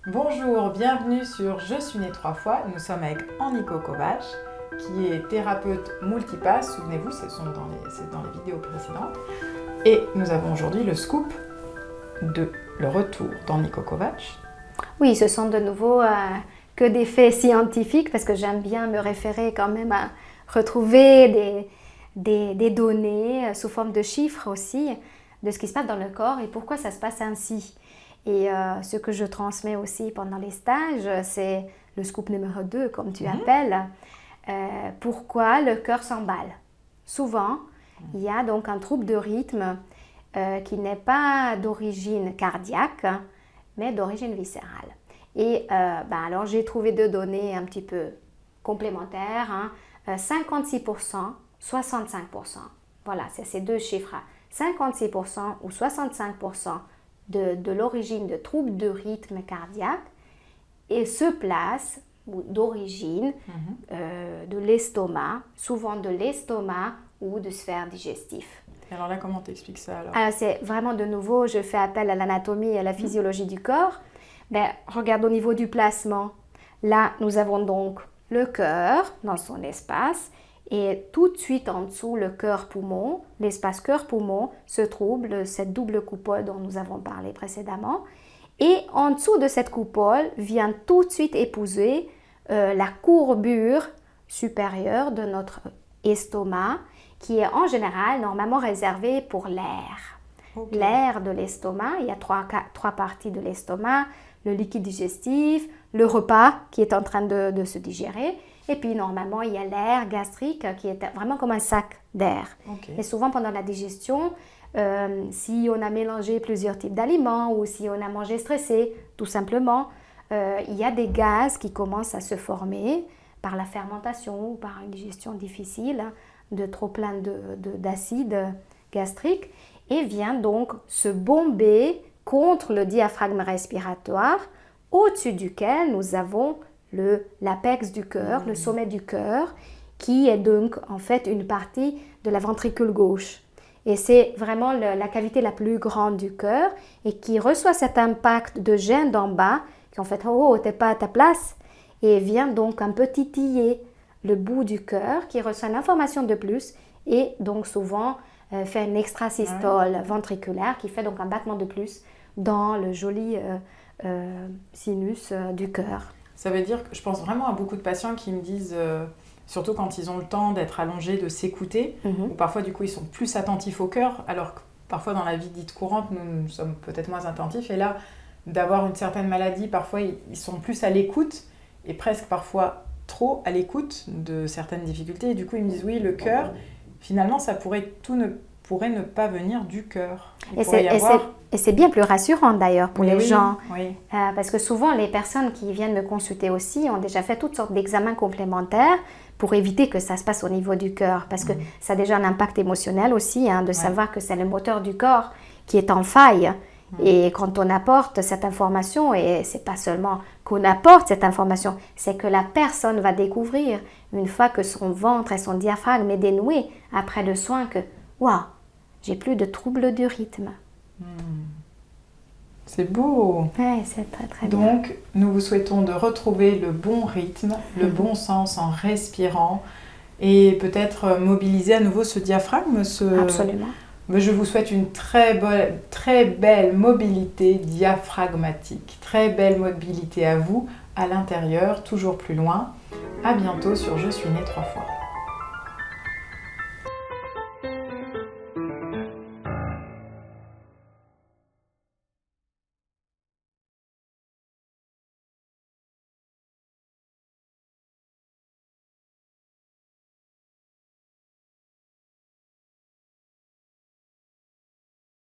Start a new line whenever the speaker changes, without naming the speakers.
Bonjour, bienvenue sur Je suis née 3 fois. Nous sommes avec Aniko Kovacs, qui est thérapeute multipass. Souvenez-vous, c'est dans les vidéos précédentes. Et nous avons aujourd'hui le scoop de le retour d'Aniko Kovacs.
Oui, ce sont de nouveau que des faits scientifiques, parce que j'aime bien me référer quand même à retrouver des données sous forme de chiffres aussi, de ce qui se passe dans le corps et pourquoi ça se passe ainsi. Et ce que je transmets aussi pendant les stages, c'est le scoop numéro 2, comme tu appelles. Pourquoi le cœur s'emballe? Souvent, il y a donc un trouble de rythme qui n'est pas d'origine cardiaque, mais d'origine viscérale. Et alors j'ai trouvé deux données un petit peu complémentaires, 56%, 65%. Voilà, c'est ces deux chiffres. 56% ou 65% de l'origine de troubles de rythme cardiaque et se place d'origine de l'estomac, souvent de l'estomac ou de sphère digestive.
Alors là, comment t'expliques ça alors?
Alors c'est vraiment de nouveau, je fais appel à l'anatomie et à la physiologie du corps. Regarde au niveau du placement. Là, nous avons donc le cœur dans son espace et tout de suite en dessous, le cœur-poumon, l'espace cœur-poumon se trouve cette double coupole dont nous avons parlé précédemment. Et en dessous de cette coupole vient tout de suite épouser la courbure supérieure de notre estomac qui est en général normalement réservée pour l'air. Okay. L'air de l'estomac, il y a trois parties de l'estomac, le liquide digestif, le repas qui est en train de se digérer, et puis normalement il y a l'air gastrique qui est vraiment comme un sac d'air. Okay. Et souvent pendant la digestion, si on a mélangé plusieurs types d'aliments ou si on a mangé stressé, tout simplement, il y a des gaz qui commencent à se former par la fermentation ou par une digestion difficile de trop plein d'acide gastrique et vient donc se bomber contre le diaphragme respiratoire au-dessus duquel nous avons l'apex du cœur, le sommet du cœur, qui est donc en fait une partie de la ventricule gauche. Et c'est vraiment la cavité la plus grande du cœur et qui reçoit cet impact de gêne d'en bas, qui en fait, oh, t'es pas à ta place, et vient donc un peu titiller le bout du cœur qui reçoit l'information de plus et donc souvent fait une extrasystole ventriculaire qui fait donc un battement de plus dans le joli sinus du cœur.
Ça veut dire que je pense vraiment à beaucoup de patients qui me disent, surtout quand ils ont le temps d'être allongés, de s'écouter, ou parfois du coup ils sont plus attentifs au cœur, alors que parfois dans la vie dite courante, nous sommes peut-être moins attentifs, et là, d'avoir une certaine maladie, parfois ils sont plus à l'écoute, et presque parfois trop à l'écoute de certaines difficultés, et du coup ils me disent oui, le cœur, finalement tout ne pourrait ne pas venir du cœur.
Et c'est bien plus rassurant d'ailleurs pour les gens,
oui.
Parce que souvent les personnes qui viennent me consulter aussi ont déjà fait toutes sortes d'examens complémentaires pour éviter que ça se passe au niveau du cœur, parce que ça a déjà un impact émotionnel aussi, de savoir que c'est le moteur du corps qui est en faille. Et quand on apporte cette information, et c'est pas seulement qu'on apporte cette information, c'est que la personne va découvrir, une fois que son ventre et son diaphragme est dénoué, après le soin, que waouh, j'ai plus de troubles du rythme.
C'est beau.
Oui, c'est très très bien.
Donc, nous vous souhaitons de retrouver le bon rythme, le bon sens en respirant et peut-être mobiliser à nouveau ce diaphragme.
Absolument.
Je vous souhaite une très belle mobilité diaphragmatique, très belle mobilité à vous, à l'intérieur, toujours plus loin. À bientôt sur Je suis née 3 fois.